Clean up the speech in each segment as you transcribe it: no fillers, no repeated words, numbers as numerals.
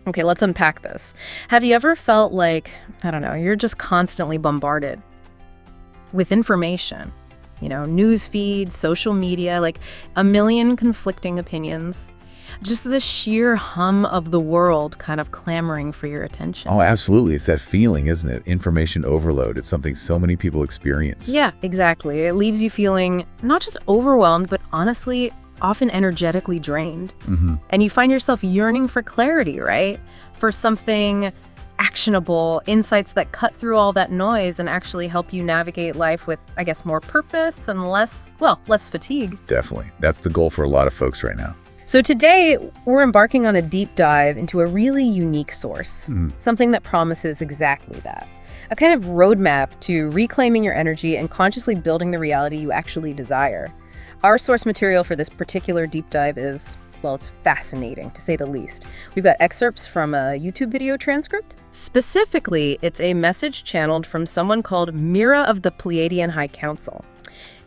Okay, let's unpack this. Have you ever felt like, I don't know, you're just constantly bombarded with information? News feeds, social media, like a million conflicting opinions. Just the sheer hum of the world kind of clamoring for your attention. Oh, absolutely. It's that feeling, isn't it? Information overload. It's something so many people experience. Yeah, exactly. It leaves you feeling not just overwhelmed, but honestly, often energetically drained. And you find yourself yearning for clarity, right? For something actionable, insights that cut through all that noise and actually help you navigate life with, I guess, more purpose and less fatigue. Definitely. That's the goal for a lot of folks right now. So today, we're embarking on a deep dive into a really unique source, something that promises exactly that. A kind of roadmap to reclaiming your energy and consciously building the reality you actually desire. Our source material for this particular deep dive is, well, it's fascinating, to say the least. We've got excerpts from a YouTube video transcript. Specifically, it's a message channeled from someone called Meera of the Pleiadian High Council.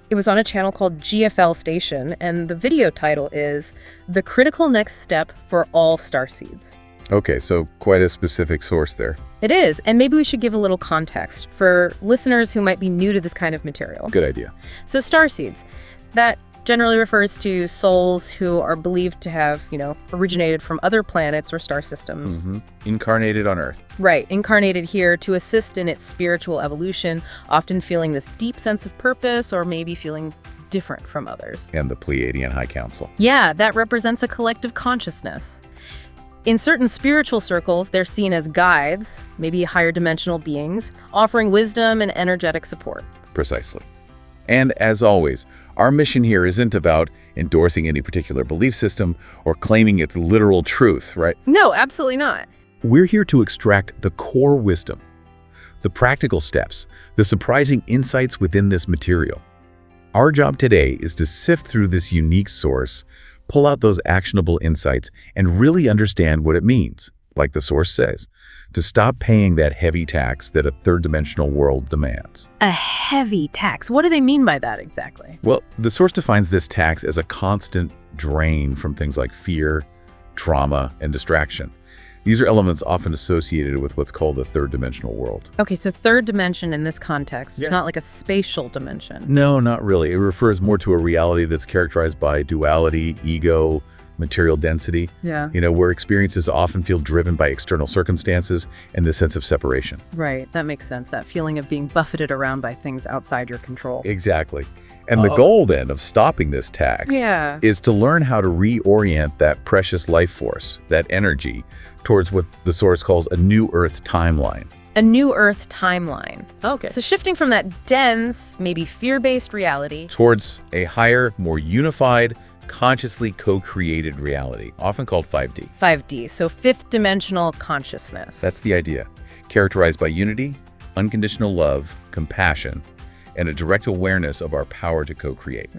It was on a channel called GFL Station, and the video title is The Critical Next Step for All Starseeds. Okay, so quite a specific source there. It is, and maybe we should give a little context for listeners who might be new to this kind of material. Good idea. So Starseeds, that generally refers to souls who are believed to have, originated from other planets or star systems. Incarnated on Earth. Right, incarnated here to assist in its spiritual evolution, often feeling this deep sense of purpose or maybe feeling different from others. And the Pleiadian High Council. Yeah, that represents a collective consciousness. In certain spiritual circles, they're seen as guides, maybe higher dimensional beings, offering wisdom and energetic support. Precisely. And as always, our mission here isn't about endorsing any particular belief system or claiming its literal truth, right? No, absolutely not. We're here to extract the core wisdom, the practical steps, the surprising insights within this material. Our job today is to sift through this unique source, pull out those actionable insights, and really understand what it means, like the source says, to stop paying that heavy tax that a third-dimensional world demands. A heavy tax? What do they mean by that exactly? Well, the source defines this tax as a constant drain from things like fear, trauma, and distraction. These are elements often associated with what's called the third-dimensional world. Okay, so third dimension in this context, it's not like a spatial dimension. No, not really. It refers more to a reality that's characterized by duality, ego, material density. Yeah. Where experiences often feel driven by external circumstances and the sense of separation. Right, that makes sense. That feeling of being buffeted around by things outside your control. Exactly. And the goal then of stopping this tax is to learn how to reorient that precious life force, that energy, towards what the source calls a new Earth timeline. A new Earth timeline. Okay. So shifting from that dense, maybe fear-based reality towards a higher, more unified, consciously co-created reality, often called 5D. 5D, so fifth dimensional consciousness. That's the idea. Characterized by unity, unconditional love, compassion, and a direct awareness of our power to co-create.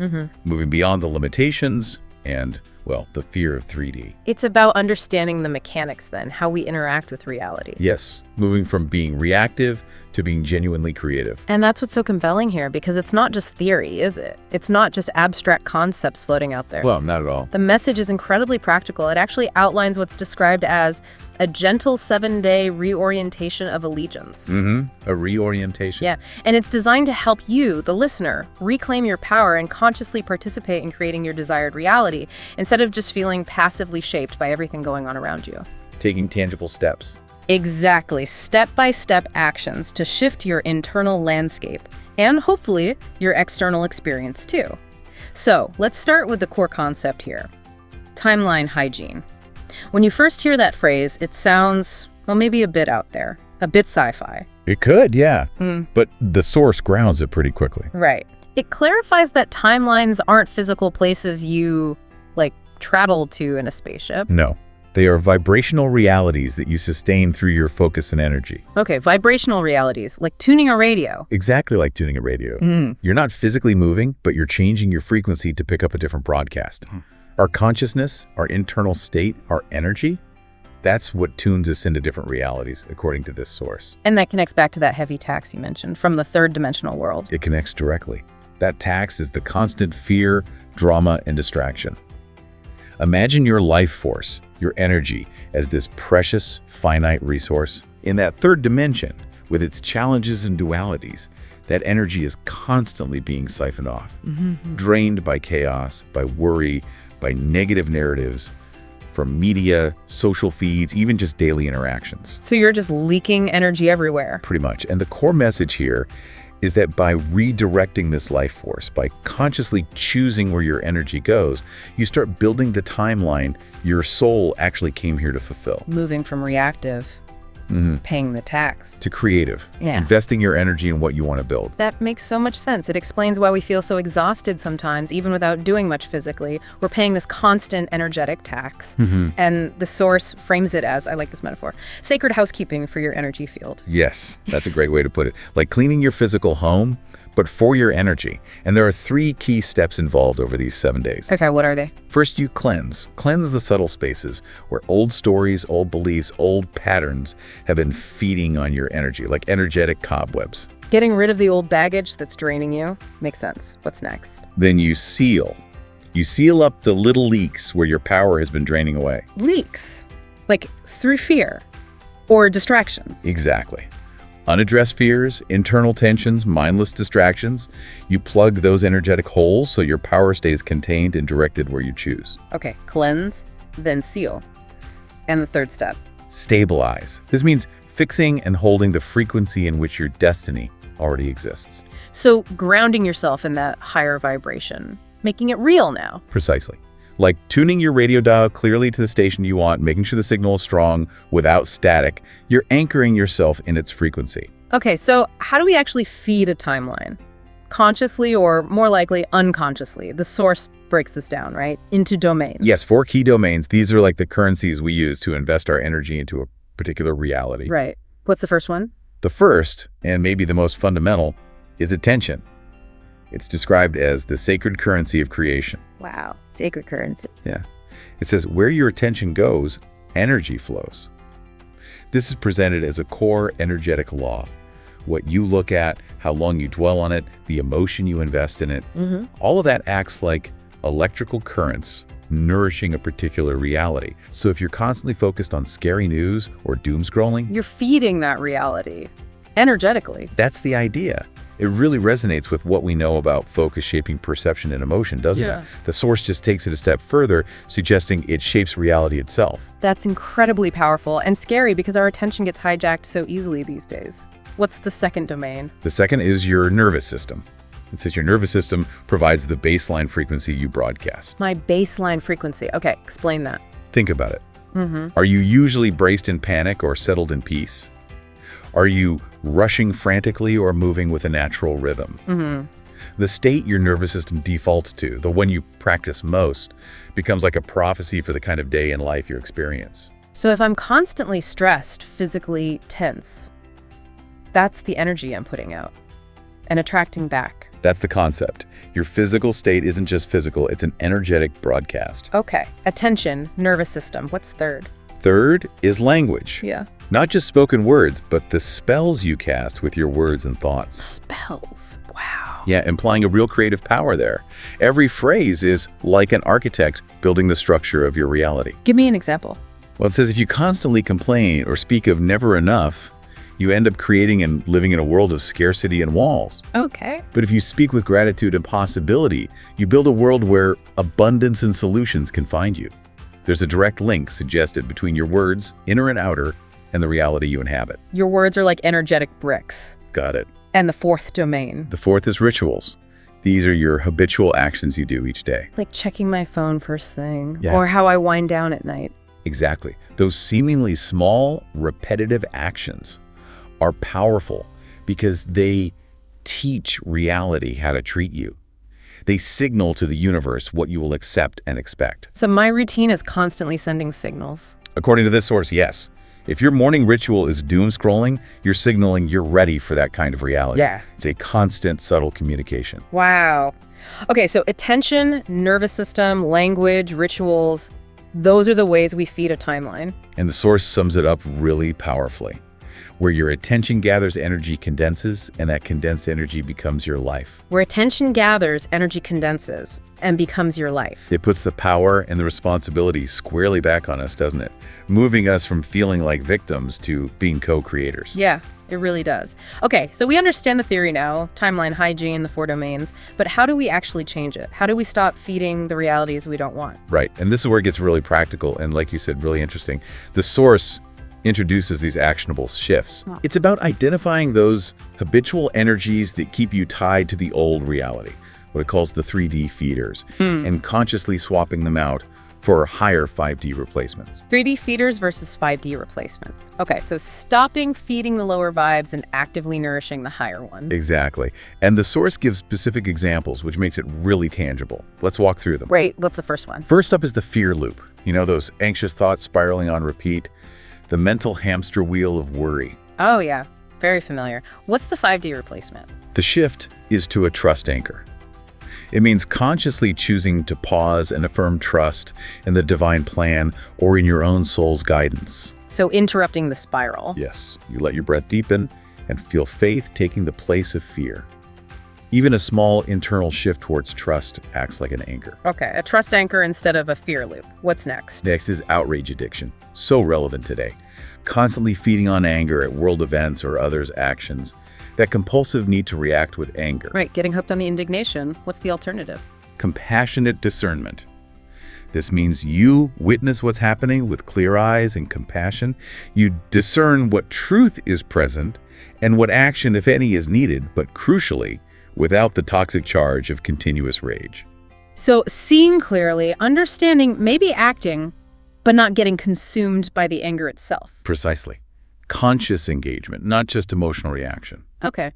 Moving beyond the limitations and, well, the fear of 3D. It's about understanding the mechanics then, how we interact with reality. Yes, moving from being reactive to being genuinely creative. And that's what's so compelling here, because it's not just theory, is it? It's not just abstract concepts floating out there. Well, not at all. The message is incredibly practical. It actually outlines what's described as a gentle 7-day reorientation of allegiance. A reorientation. Yeah, and it's designed to help you, the listener, reclaim your power and consciously participate in creating your desired reality, instead of just feeling passively shaped by everything going on around you. Taking tangible steps. Exactly, step-by-step actions to shift your internal landscape, and hopefully your external experience too. So let's start with the core concept here. Timeline hygiene. When you first hear that phrase, it sounds, well, maybe a bit out there, a bit sci-fi. It could, yeah. But the source grounds it pretty quickly. Right. It clarifies that timelines aren't physical places you, travel to in a spaceship. No. They are vibrational realities that you sustain through your focus and energy. Okay, vibrational realities, like tuning a radio. Exactly like tuning a radio. You're not physically moving, but you're changing your frequency to pick up a different broadcast. Our consciousness, our internal state, our energy, that's what tunes us into different realities, according to this source. And that connects back to that heavy tax you mentioned from the third dimensional world. It connects directly. That tax is the constant fear, drama, and distraction. Imagine your life force, your energy, as this precious, finite resource. In that third dimension, with its challenges and dualities, that energy is constantly being siphoned off, drained by chaos, by worry, by negative narratives, from media, social feeds, even just daily interactions. So you're just leaking energy everywhere. Pretty much. And the core message here is that by redirecting this life force, by consciously choosing where your energy goes, you start building the timeline your soul actually came here to fulfill. Moving from reactive, paying the tax, to creative, investing your energy in what you want to build. That makes so much sense. It explains why we feel so exhausted sometimes, even without doing much physically. We're paying this constant energetic tax. And the source frames it as, I like this metaphor, sacred housekeeping for your energy field. Yes, that's a great way to put it. Like cleaning your physical home, but for your energy. And there are 3 key steps involved over these 7 days. Okay, what are they? First, you cleanse. Cleanse the subtle spaces where old stories, old beliefs, old patterns have been feeding on your energy, like energetic cobwebs. Getting rid of the old baggage that's draining you makes sense. What's next? Then you seal. You seal up the little leaks where your power has been draining away. Leaks? Like through fear or distractions? Exactly. Unaddressed fears, internal tensions, mindless distractions. You plug those energetic holes so your power stays contained and directed where you choose. Okay, cleanse, then seal. And the third step? Stabilize. This means fixing and holding the frequency in which your destiny already exists. So grounding yourself in that higher vibration, making it real now. Precisely. Like tuning your radio dial clearly to the station you want, making sure the signal is strong without static. You're anchoring yourself in its frequency. Okay, so how do we actually feed a timeline? Consciously or more likely unconsciously? The source breaks this down, right? Into domains. Yes, 4 key domains. These are like the currencies we use to invest our energy into a particular reality. Right. What's the first one? The first, and maybe the most fundamental, is attention. It's described as the sacred currency of creation. Wow, sacred currency. Yeah. It says where your attention goes, energy flows. This is presented as a core energetic law. What you look at, how long you dwell on it, the emotion you invest in it, all of that acts like electrical currents nourishing a particular reality. So if you're constantly focused on scary news or doom scrolling, you're feeding that reality energetically. That's the idea. It really resonates with what we know about focus shaping perception and emotion, doesn't it? The source just takes it a step further, suggesting it shapes reality itself. That's incredibly powerful and scary because our attention gets hijacked so easily these days. What's the second domain? The second is your nervous system. It says your nervous system provides the baseline frequency you broadcast. My baseline frequency. Okay, explain that. Think about it. Are you usually braced in panic or settled in peace? Are you rushing frantically or moving with a natural rhythm? The state your nervous system defaults to, the one you practice most, becomes like a prophecy for the kind of day in life you experience. So if I'm constantly stressed, physically tense, that's the energy I'm putting out and attracting back. That's the concept. Your physical state isn't just physical, it's an energetic broadcast. Okay. Attention, nervous system. What's third? Third is language. Yeah. Not just spoken words, but the spells you cast with your words and thoughts. Spells. Wow. Yeah, implying a real creative power there. Every phrase is like an architect building the structure of your reality. Give me an example. Well, it says if you constantly complain or speak of never enough, you end up creating and living in a world of scarcity and walls. Okay. But if you speak with gratitude and possibility, you build a world where abundance and solutions can find you. There's a direct link suggested between your words, inner and outer, and the reality you inhabit. Your words are like energetic bricks. Got it. And the fourth domain? The fourth is rituals. These are your habitual actions you do each day. Like checking my phone first thing, or how I wind down at night. Exactly. Those seemingly small, repetitive actions are powerful because they teach reality how to treat you. They signal to the universe what you will accept and expect. So my routine is constantly sending signals. According to this source, yes. If your morning ritual is doom scrolling, you're signaling you're ready for that kind of reality. Yeah. It's a constant, subtle communication. Wow. Okay, so attention, nervous system, language, rituals, those are the ways we feed a timeline. And the source sums it up really powerfully. Where your attention gathers energy condenses, and that condensed energy becomes your life. Where attention gathers, energy condenses, and becomes your life. It puts the power and the responsibility squarely back on us, doesn't it? Moving us from feeling like victims to being co-creators. Yeah, it really does. Okay, so we understand the theory now, timeline, hygiene, the 4 domains, but how do we actually change it? How do we stop feeding the realities we don't want? Right, and this is where it gets really practical and, like you said, really interesting. The source introduces these actionable shifts. It's about identifying those habitual energies that keep you tied to the old reality, what it calls the 3D feeders, and consciously swapping them out for higher 5D replacements. 3D feeders versus 5D replacements. Okay, so stopping feeding the lower vibes and actively nourishing the higher ones. Exactly. And the source gives specific examples, which makes it really tangible. Let's walk through them. Great, what's the first one? First up is the fear loop. You know, those anxious thoughts spiraling on repeat, the mental hamster wheel of worry. Oh yeah, very familiar. What's the 5D replacement? The shift is to a trust anchor. It means consciously choosing to pause and affirm trust in the divine plan or in your own soul's guidance. So interrupting the spiral. Yes, you let your breath deepen and feel faith taking the place of fear. Even a small internal shift towards trust acts like an anchor. Okay, a trust anchor instead of a fear loop. What's next? Next is outrage addiction. So relevant today. Constantly feeding on anger at world events or others' actions. That compulsive need to react with anger. Right, getting hooked on the indignation. What's the alternative? Compassionate discernment. This means you witness what's happening with clear eyes and compassion. You discern what truth is present and what action, if any, is needed, but crucially, without the toxic charge of continuous rage. So seeing clearly, understanding, maybe acting, but not getting consumed by the anger itself. Precisely. Conscious engagement, not just emotional reaction. Okay,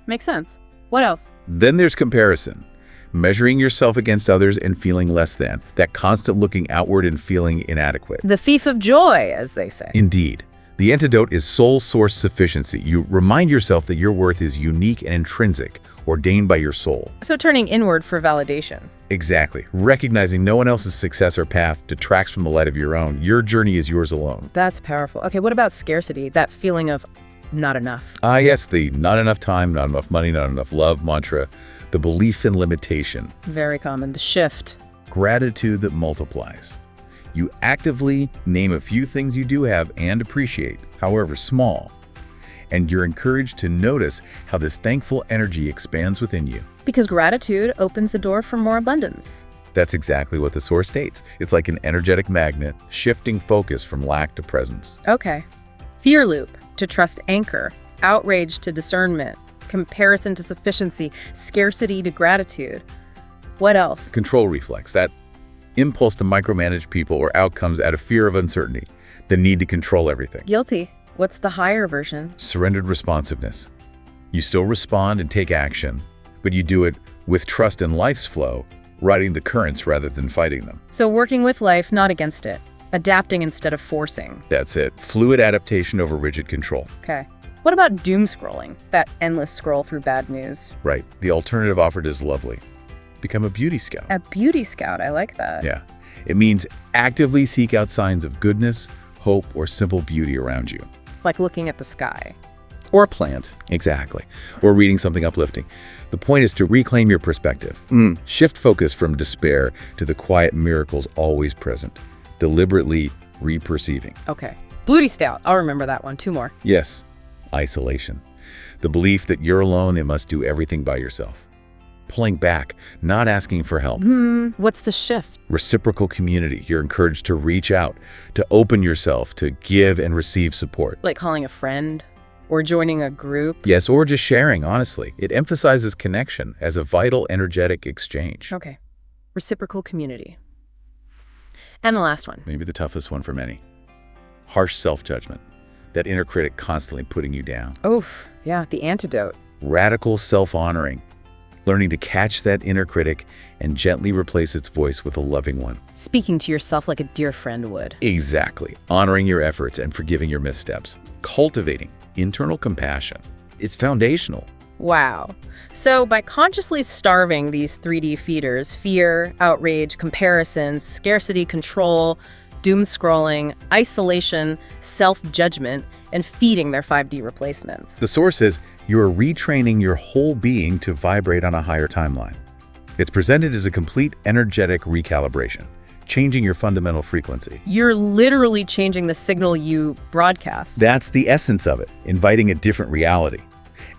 makes sense. What else? Then there's comparison. Measuring yourself against others and feeling less than. That constant looking outward and feeling inadequate. The thief of joy, as they say. Indeed. The antidote is soul source sufficiency. You remind yourself that your worth is unique and intrinsic, ordained by your soul. So turning inward for validation. Exactly. Recognizing no one else's success or path detracts from the light of your own. Your journey is yours alone. That's powerful. Okay, what about scarcity? That feeling of not enough. Yes, the not enough time, not enough money, not enough love mantra. The belief in limitation. Very common. The shift. Gratitude that multiplies. You actively name a few things you do have and appreciate, however small. And you're encouraged to notice how this thankful energy expands within you. Because gratitude opens the door for more abundance. That's exactly what the source states. It's like an energetic magnet, shifting focus from lack to presence. Okay. Fear loop to trust anchor, outrage to discernment, comparison to sufficiency, scarcity to gratitude. What else? Control reflex, that impulse to micromanage people or outcomes out of fear of uncertainty, the need to control everything. Guilty. What's the higher version? Surrendered responsiveness. You still respond and take action, but you do it with trust in life's flow, riding the currents rather than fighting them. So working with life, not against it. Adapting instead of forcing. That's it. Fluid adaptation over rigid control. Okay. What about doom scrolling? That endless scroll through bad news. Right. The alternative offered is lovely. Become a beauty scout. A beauty scout, I like that. Yeah. It means actively seek out signs of goodness, hope, or simple beauty around you. Like looking at the sky. Or a plant. Exactly. Or reading something uplifting. The point is to reclaim your perspective. Shift focus from despair to the quiet miracles always present. Deliberately re-perceiving. Okay. Beauty scout. I'll remember that one. 2 more. Yes. Isolation. The belief that you're alone and must do everything by yourself. Pulling back, not asking for help. What's the shift? Reciprocal community. You're encouraged to reach out, to open yourself, to give and receive support. Like calling a friend or joining a group. Yes, or just sharing, honestly. It emphasizes connection as a vital, energetic exchange. Okay. Reciprocal community. And the last one. Maybe the toughest one for many. Harsh self-judgment. That inner critic constantly putting you down. Oof. Yeah, the antidote. Radical self-honoring. Learning to catch that inner critic and gently replace its voice with a loving one. Speaking to yourself like a dear friend would. Exactly. Honoring your efforts and forgiving your missteps. Cultivating internal compassion. It's foundational. Wow. So by consciously starving these 3D feeders, fear, outrage, comparisons, scarcity, control, doom scrolling, isolation, self-judgment, and feeding their 5D replacements. The source says you are retraining your whole being to vibrate on a higher timeline. It's presented as a complete energetic recalibration, changing your fundamental frequency. You're literally changing the signal you broadcast. That's the essence of it, inviting a different reality.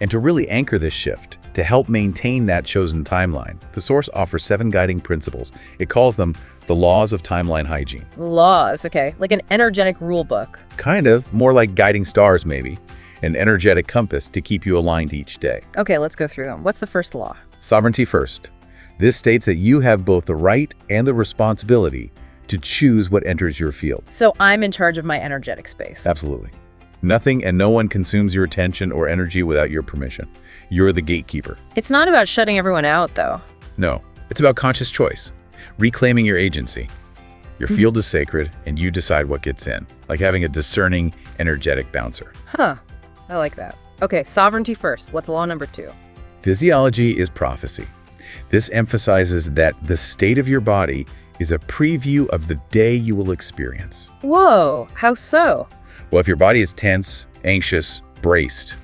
And to really anchor this shift, to help maintain that chosen timeline, the source offers 7 guiding principles. It calls them the laws of timeline hygiene. Laws, okay, like an energetic rule book. Kind of, more like guiding stars maybe, an energetic compass to keep you aligned each day. Okay, let's go through them. What's the first law? Sovereignty first. This states that you have both the right and the responsibility to choose what enters your field. So I'm in charge of my energetic space. Absolutely. Nothing and no one consumes your attention or energy without your permission. You're the gatekeeper. It's not about shutting everyone out, though. No, it's about conscious choice, reclaiming your agency. Your field is sacred, and you decide what gets in, like having a discerning, energetic bouncer. Huh, I like that. Okay, sovereignty first. What's law number 2? Physiology is prophecy. This emphasizes that the state of your body is a preview of the day you will experience. Whoa, how so? Well, if your body is tense, anxious, braced,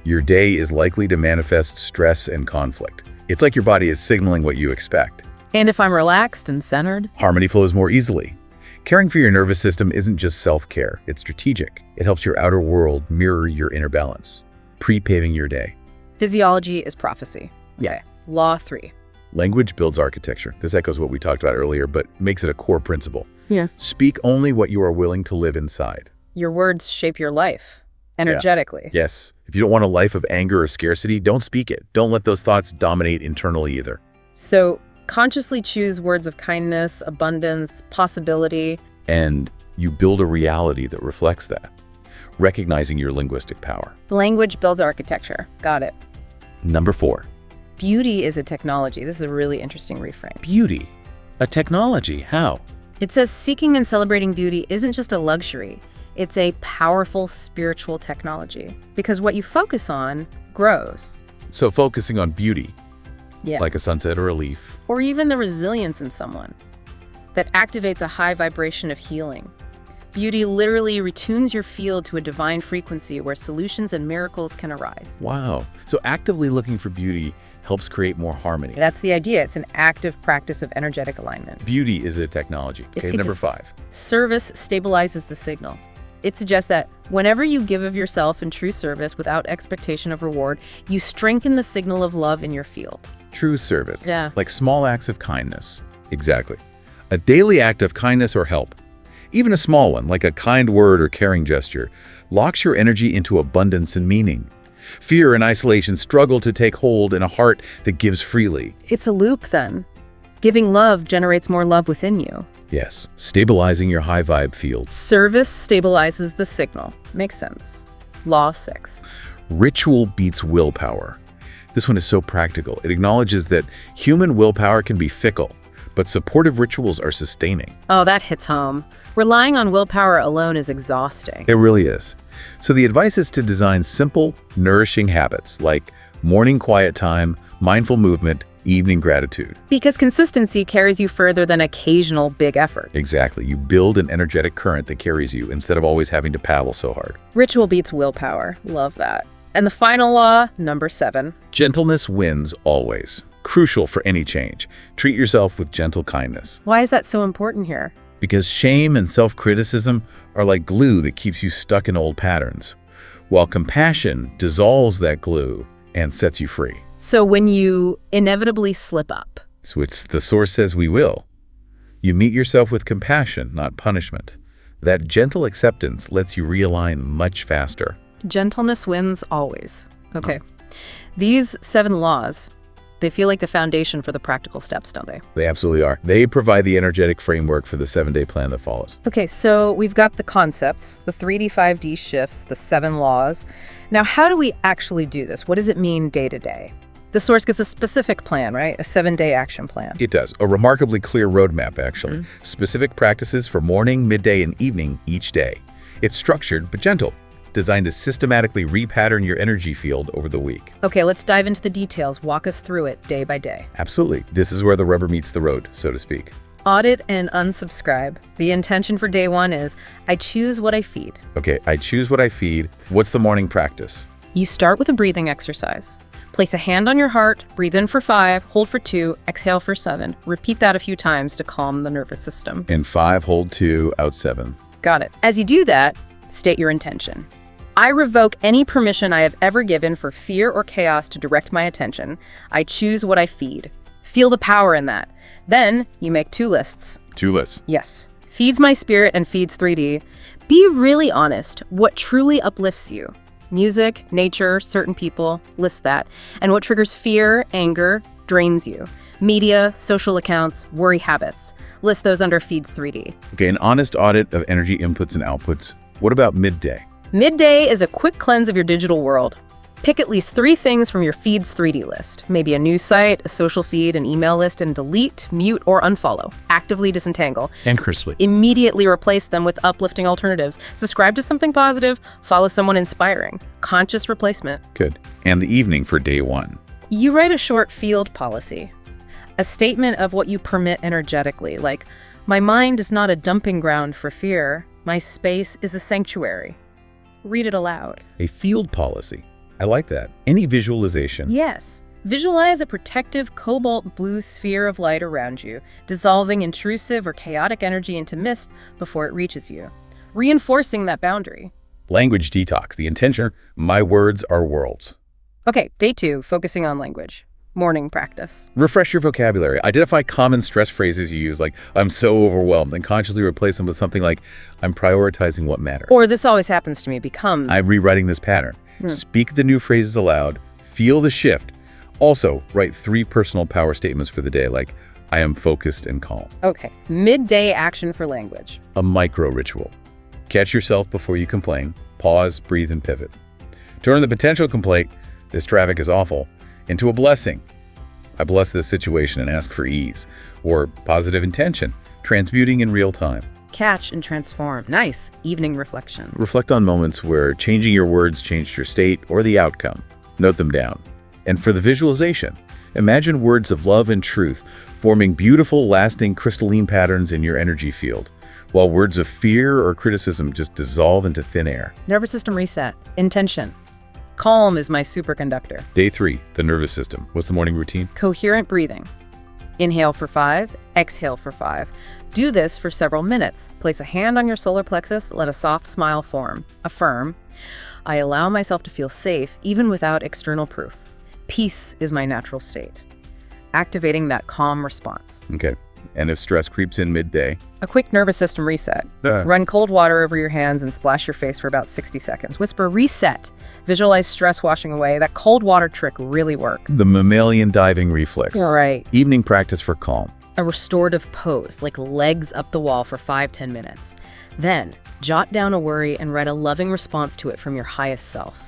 your day is likely to manifest stress and conflict. It's like your body is signaling what you expect. And if I'm relaxed and centered? Harmony flows more easily. Caring for your nervous system isn't just self-care, it's strategic. It helps your outer world mirror your inner balance, pre-paving your day. Physiology is prophecy. Okay. Law 3. Language builds architecture. This echoes what we talked about earlier, but makes it a core principle. Yeah. Speak only what you are willing to live inside. Your words shape your life, energetically. Yeah. Yes. If you don't want a life of anger or scarcity, don't speak it. Don't let those thoughts dominate internally either. So consciously choose words of kindness, abundance, possibility. And you build a reality that reflects that, recognizing your linguistic power. Language builds architecture. Got it. Number 4. Beauty is a technology. This is a really interesting reframe. Beauty. A technology. How? It says seeking and celebrating beauty isn't just a luxury. It's a powerful spiritual technology because what you focus on grows. So focusing on beauty, Yeah. like a sunset or a leaf. Or even the resilience in someone that activates a high vibration of healing. Beauty literally retunes your field to a divine frequency where solutions and miracles can arise. Wow. So actively looking for beauty helps create more harmony. That's the idea. It's an active practice of energetic alignment. Beauty is a technology. It Okay, seems number 5. Service stabilizes the signal. It suggests that whenever you give of yourself in true service without expectation of reward, you strengthen the signal of love in your field. True service. Yeah. Like small acts of kindness. Exactly. A daily act of kindness or help, even a small one, like a kind word or caring gesture, locks your energy into abundance and meaning. Fear and isolation struggle to take hold in a heart that gives freely. It's a loop then. Giving love generates more love within you. Yes, stabilizing your high vibe field. Service stabilizes the signal. Makes sense. Law 6. Ritual beats willpower. This one is so practical. It acknowledges that human willpower can be fickle, but supportive rituals are sustaining. Oh, that hits home. Relying on willpower alone is exhausting. It really is. So the advice is to design simple, nourishing habits like morning quiet time, mindful movement, evening gratitude. Because consistency carries you further than occasional big effort. Exactly. You build an energetic current that carries you instead of always having to paddle so hard. Ritual beats willpower. Love that. And the final law, number 7. Gentleness wins always. Crucial for any change. Treat yourself with gentle kindness. Why is that so important here? Because shame and self-criticism are like glue that keeps you stuck in old patterns, while compassion dissolves that glue and sets you free. So when you inevitably slip up, So it's the source says we will. You meet yourself with compassion, not punishment. That gentle acceptance lets you realign much faster. gentleness wins always. Okay. These 7 laws, they feel like the foundation for the practical steps, don't they? They absolutely are. They provide the energetic framework for the 7-day plan that follows. Okay, so we've got the concepts, the 3D, 5D shifts, the 7 laws. Now, how do we actually do this? What does it mean day to day? The source gets a specific plan, right? A 7-day action plan. It does. A remarkably clear roadmap, actually. Specific practices for morning, midday, and evening each day. It's structured but gentle, designed to systematically repattern your energy field over the week. Okay, let's dive into the details. Walk us through it day by day. Absolutely. This is where the rubber meets the road, so to speak. Audit and unsubscribe. The intention for day 1 is, I choose what I feed. Okay, I choose what I feed. What's the morning practice? You start with a breathing exercise. Place a hand on your heart, breathe in for 5, hold for 2, exhale for 7. Repeat that a few times to calm the nervous system. In 5, hold 2, out 7. Got it. As you do that, state your intention. I revoke any permission I have ever given for fear or chaos to direct my attention. I choose what I feed. Feel the power in that. Then you make 2 lists. 2 lists. Yes. Feeds my spirit and feeds 3D. Be really honest. What truly uplifts you? Music, nature, certain people, list that. And what triggers fear, anger, drains you? Media, social accounts, worry habits. List those under feeds 3D. Okay, an honest audit of energy inputs and outputs. What about midday? Midday is a quick cleanse of your digital world. Pick at least 3 things from your feeds 3D list. Maybe a news site, a social feed, an email list, and delete, mute, or unfollow. Actively disentangle. And crisply. Immediately replace them with uplifting alternatives. Subscribe to something positive, follow someone inspiring. Conscious replacement. Good. And the evening for day 1. You write a short field policy. A statement of what you permit energetically, like, my mind is not a dumping ground for fear. My space is a sanctuary. Read it aloud. A field policy. I like that. Any visualization? Yes. Visualize a protective cobalt blue sphere of light around you, dissolving intrusive or chaotic energy into mist before it reaches you, reinforcing that boundary. Language detox. The intention, my words are worlds. Okay, day 2, focusing on language. Morning practice. Refresh your vocabulary. Identify common stress phrases you use, like, I'm so overwhelmed, and consciously replace them with something like, I'm prioritizing what matters. Or this always happens to me, become. I'm rewriting this pattern. Speak the new phrases aloud. Feel the shift. Also, write 3 personal power statements for the day, like, I am focused and calm. Okay, midday action for language. A micro ritual. Catch yourself before you complain. Pause, breathe, and pivot. Turn the potential complaint, this traffic is awful, into a blessing. I bless this situation and ask for ease. Or positive intention, transmuting in real time. Catch and transform. Nice. Evening reflection. Reflect on moments where changing your words changed your state or the outcome. Note them down. And for the visualization, imagine words of love and truth forming beautiful, lasting, crystalline patterns in your energy field, while words of fear or criticism just dissolve into thin air. Nervous system reset. Intention. Calm is my superconductor. Day 3, the nervous system. What's the morning routine? Coherent breathing. Inhale for 5, exhale for 5. Do this for several minutes. Place a hand on your solar plexus, let a soft smile form. Affirm, I allow myself to feel safe even without external proof. Peace is my natural state. Activating that calm response. Okay. And if stress creeps in midday? A quick nervous system reset. Run cold water over your hands and splash your face for about 60 seconds. Whisper, reset. Visualize stress washing away. That cold water trick really works. The mammalian diving reflex. All right. Evening practice for calm. A restorative pose, like legs up the wall for 5-10 minutes. Then, jot down a worry and write a loving response to it from your highest self.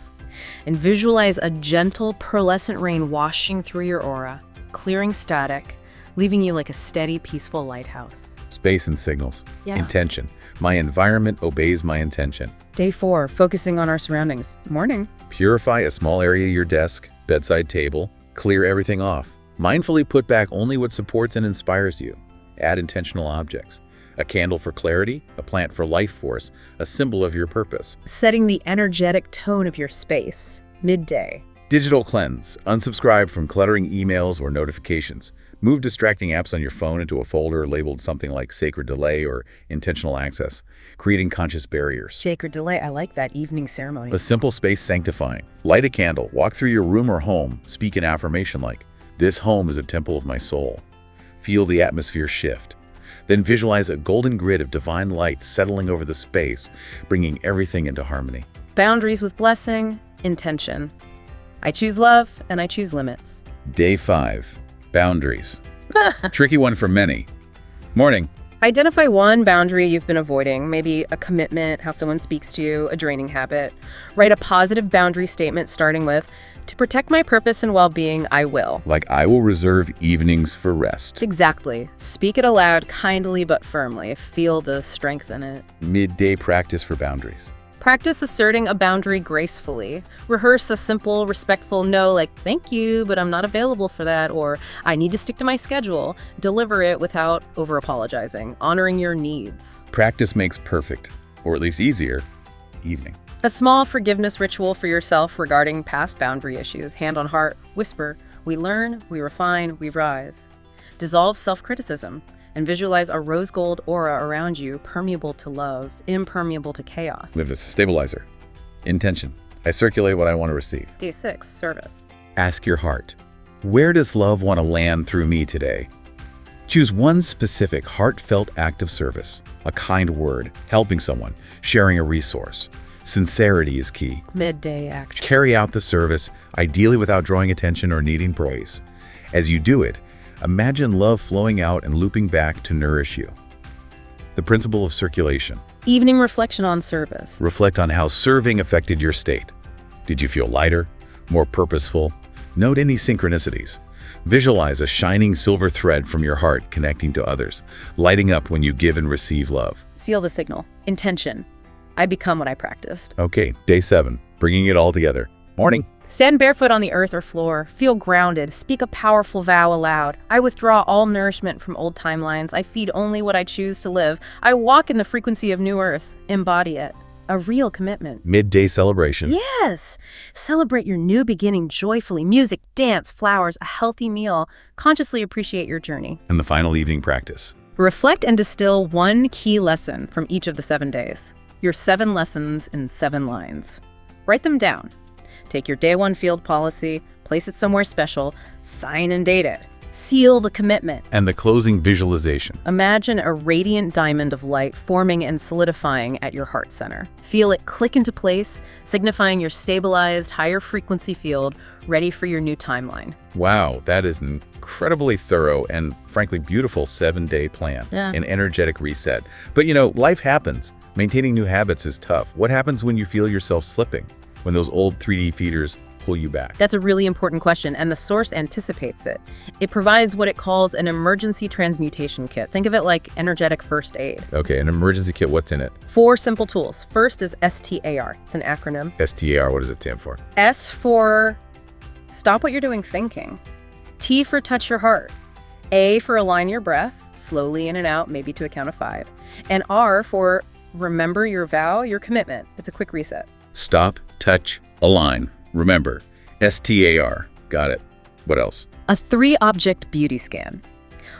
And visualize a gentle, pearlescent rain washing through your aura, clearing static, leaving you like a steady, peaceful lighthouse. Space and signals. Yeah. Intention. My environment obeys my intention. Day 4, focusing on our surroundings. Morning. Purify a small area of your desk, bedside table. Clear everything off. Mindfully put back only what supports and inspires you. Add intentional objects. A candle for clarity, a plant for life force, a symbol of your purpose. Setting the energetic tone of your space. Midday. Digital cleanse. Unsubscribe from cluttering emails or notifications. Move distracting apps on your phone into a folder labeled something like sacred delay or intentional access, creating conscious barriers. Sacred delay, I like that evening ceremony. A simple space sanctifying. Light a candle, walk through your room or home, speak an affirmation like, this home is a temple of my soul. Feel the atmosphere shift. Then visualize a golden grid of divine light settling over the space, bringing everything into harmony. Boundaries with blessing, intention. I choose love and I choose limits. Day 5. Boundaries. Tricky one for many. Morning. Identify one boundary you've been avoiding, maybe a commitment, how someone speaks to you, a draining habit. Write a positive boundary statement starting with, to protect my purpose and well-being, I will. Like I will reserve evenings for rest. Exactly. Speak it aloud kindly but firmly. Feel the strength in it. Midday practice for boundaries. Practice asserting a boundary gracefully. Rehearse a simple, respectful no, like, thank you, but I'm not available for that, or I need to stick to my schedule. Deliver it without over-apologizing, honoring your needs. Practice makes perfect, or at least easier, evening. A small forgiveness ritual for yourself regarding past boundary issues. Hand on heart, whisper, we learn, we refine, we rise. Dissolve self-criticism and visualize a rose gold aura around you, permeable to love, impermeable to chaos. Live as a stabilizer. Intention. I circulate what I want to receive. Day 6, service. Ask your heart. Where does love want to land through me today? Choose one specific heartfelt act of service. A kind word, helping someone, sharing a resource. Sincerity is key. Midday action. Carry out the service, ideally without drawing attention or needing praise. As you do it, imagine love flowing out and looping back to nourish you. The principle of circulation. Evening reflection on service. Reflect on how serving affected your state. Did you feel lighter, more purposeful? Note any synchronicities. Visualize a shining silver thread from your heart connecting to others, lighting up when you give and receive love. Seal the signal. Intention. I become what I practiced. Okay, day 7, bringing it all together. Morning. Stand barefoot on the earth or floor. Feel grounded. Speak a powerful vow aloud. I withdraw all nourishment from old timelines. I feed only what I choose to live. I walk in the frequency of new earth. Embody it. A real commitment. Midday celebration. Yes! Celebrate your new beginning joyfully. Music, dance, flowers, a healthy meal. Consciously appreciate your journey. And the final evening practice. Reflect and distill one key lesson from each of the 7 days. Your 7 lessons in 7 lines. Write them down. Take your day 1 field policy, place it somewhere special, sign and date it. Seal the commitment. And the closing visualization. Imagine a radiant diamond of light forming and solidifying at your heart center. Feel it click into place, signifying your stabilized, higher frequency field, ready for your new timeline. Wow, that is an incredibly thorough and frankly beautiful 7-day plan. Yeah. An energetic reset. But life happens. Maintaining new habits is tough. What happens when you feel yourself slipping? When those old 3D feeders pull you back? That's a really important question, and the source anticipates it. It provides what it calls an emergency transmutation kit. Think of it like energetic first aid. Okay, an emergency kit, what's in it? 4 simple tools. First is STAR. It's an acronym. STAR, what does it stand for? S for stop what you're doing thinking. T for touch your heart. A for align your breath, slowly in and out, maybe to a count of 5. And R for remember your vow, your commitment. It's a quick reset. Stop, touch, align. Remember, STAR. Got it. What else? A 3-object beauty scan.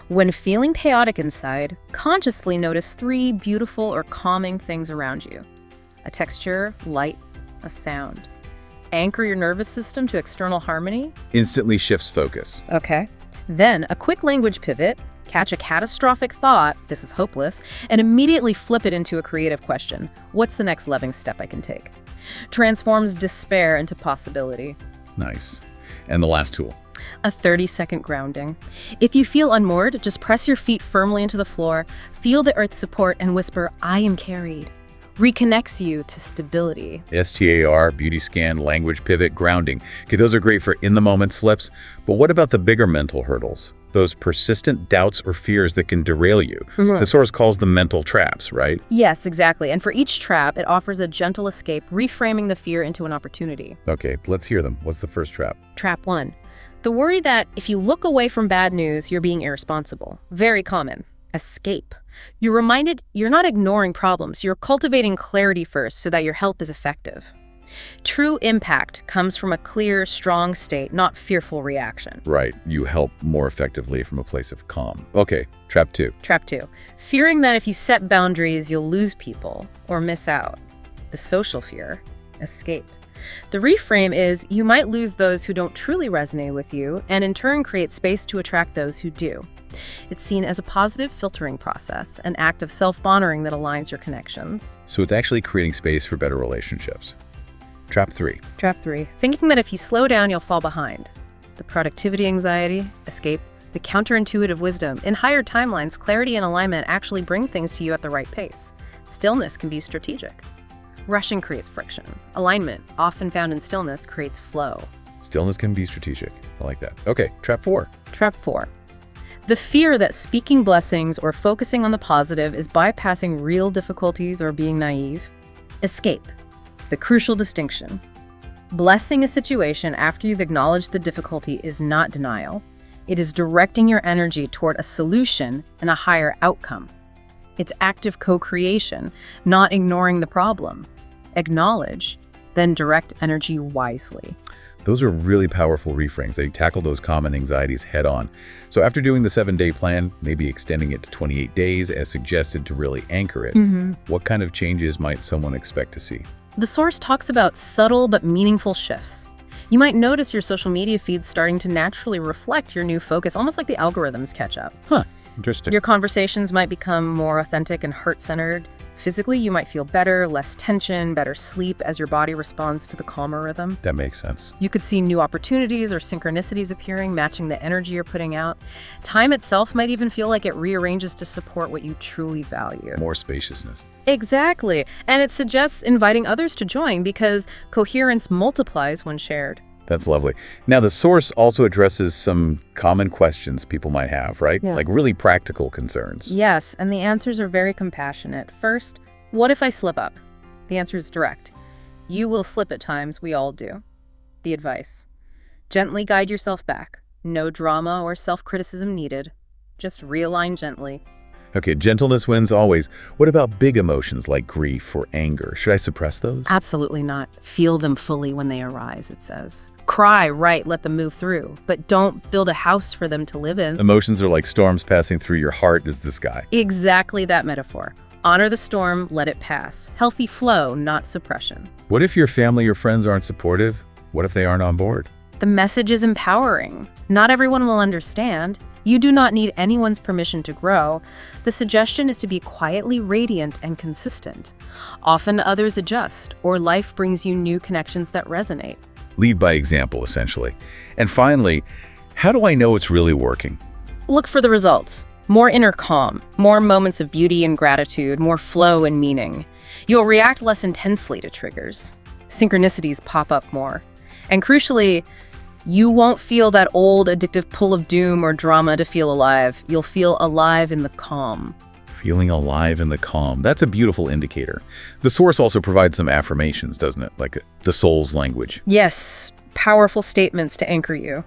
When feeling chaotic inside, consciously notice 3 beautiful or calming things around you. A texture, light, a sound. Anchor your nervous system to external harmony. Instantly shifts focus. Okay. Then a quick language pivot. Catch a catastrophic thought, this is hopeless, and immediately flip it into a creative question. What's the next loving step I can take? Transforms despair into possibility. Nice. And the last tool? A 30-second grounding. If you feel unmoored, just press your feet firmly into the floor, feel the earth's support, and whisper, I am carried. Reconnects you to stability. STAR, beauty scan, language pivot, grounding. Okay, those are great for in-the-moment slips, but what about the bigger mental hurdles? Those persistent doubts or fears that can derail you. The source calls them mental traps, right? Yes, exactly. And for each trap, it offers a gentle escape, reframing the fear into an opportunity. Okay, let's hear them. What's the first trap? Trap 1. The worry that if you look away from bad news, you're being irresponsible. Very common. Escape. You're reminded you're not ignoring problems. You're cultivating clarity first so that your help is effective. True impact comes from a clear, strong state, not fearful reaction. Right. You help more effectively from a place of calm. Okay, trap 2. Trap 2. Fearing that if you set boundaries, you'll lose people or miss out. The social fear. Escape. The reframe is you might lose those who don't truly resonate with you and in turn create space to attract those who do. It's seen as a positive filtering process, an act of self-honoring that aligns your connections. So it's actually creating space for better relationships. Trap 3. Trap 3. Thinking that if you slow down, you'll fall behind. The productivity anxiety, escape, the counterintuitive wisdom. In higher timelines, clarity and alignment actually bring things to you at the right pace. Stillness can be strategic. Rushing creates friction. Alignment, often found in stillness, creates flow. Stillness can be strategic. I like that. Okay, trap 4. Trap 4. The fear that speaking blessings or focusing on the positive is bypassing real difficulties or being naive. Escape. The crucial distinction. Blessing a situation after you've acknowledged the difficulty is not denial. It is directing your energy toward a solution and a higher outcome. It's active co-creation, not ignoring the problem. Acknowledge, then direct energy wisely. Those are really powerful reframes. They tackle those common anxieties head on. So after doing the 7-day plan, maybe extending it to 28 days as suggested to really anchor it, what kind of changes might someone expect to see? The source talks about subtle but meaningful shifts. You might notice your social media feeds starting to naturally reflect your new focus, almost like the algorithms catch up. Interesting. Your conversations might become more authentic and heart-centered. Physically, you might feel better, less tension, better sleep as your body responds to the calmer rhythm. That makes sense. You could see new opportunities or synchronicities appearing, matching the energy you're putting out. Time itself might even feel like it rearranges to support what you truly value. More spaciousness. Exactly. And it suggests inviting others to join because coherence multiplies when shared. That's lovely. Now, the source also addresses some common questions people might have, right? Yeah. Like really practical concerns. Yes, and the answers are very compassionate. First, what if I slip up? The answer is direct. You will slip at times, we all do. The advice. Gently guide yourself back. No drama or self-criticism needed. Just realign gently. Okay, gentleness wins always. What about big emotions like grief or anger? Should I suppress those? Absolutely not. Feel them fully when they arise, it says. Cry, right, let them move through, but don't build a house for them to live in. Emotions are like storms passing through your heart is the sky. Exactly that metaphor. Honor the storm, let it pass. Healthy flow, not suppression. What if your family or friends aren't supportive? What if they aren't on board? The message is empowering. Not everyone will understand. You do not need anyone's permission to grow. The suggestion is to be quietly radiant and consistent. Often others adjust, or life brings you new connections that resonate. Lead by example, essentially. And finally, how do I know it's really working? Look for the results. More inner calm, more moments of beauty and gratitude, more flow and meaning. You'll react less intensely to triggers. Synchronicities pop up more. And crucially, you won't feel that old addictive pull of doom or drama to feel alive. You'll feel alive in the calm. Feeling alive in the calm. That's a beautiful indicator. The source also provides some affirmations, doesn't it? Like the soul's language. Yes, powerful statements to anchor you.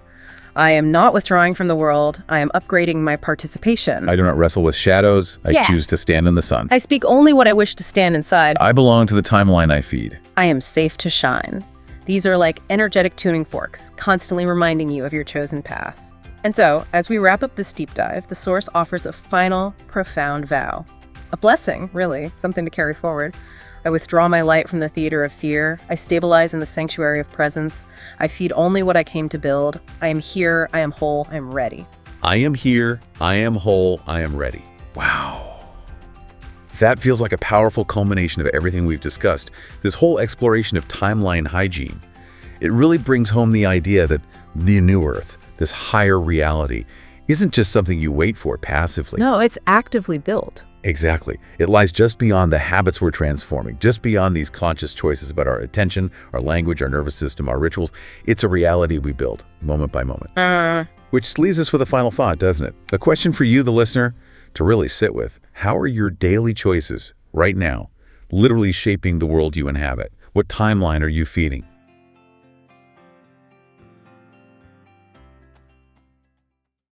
I am not withdrawing from the world. I am upgrading my participation. I do not wrestle with shadows. I choose to stand in the sun. I speak only what I wish to stand inside. I belong to the timeline I feed. I am safe to shine. These are like energetic tuning forks, constantly reminding you of your chosen path. And so, as we wrap up this deep dive, the source offers a final, profound vow. A blessing, really, something to carry forward. I withdraw my light from the theater of fear. I stabilize in the sanctuary of presence. I feed only what I came to build. I am here, I am whole, I am ready. I am here, I am whole, I am ready. Wow. That feels like a powerful culmination of everything we've discussed. This whole exploration of timeline hygiene. It really brings home the idea that the new Earth, this higher reality, isn't just something you wait for passively. No, it's actively built. Exactly. It lies just beyond the habits we're transforming, just beyond these conscious choices about our attention, our language, our nervous system, our rituals. It's a reality we build, moment by moment. Which leaves us with a final thought, doesn't it? A question for you, the listener, to really sit with. How are your daily choices right now literally shaping the world you inhabit? What timeline are you feeding?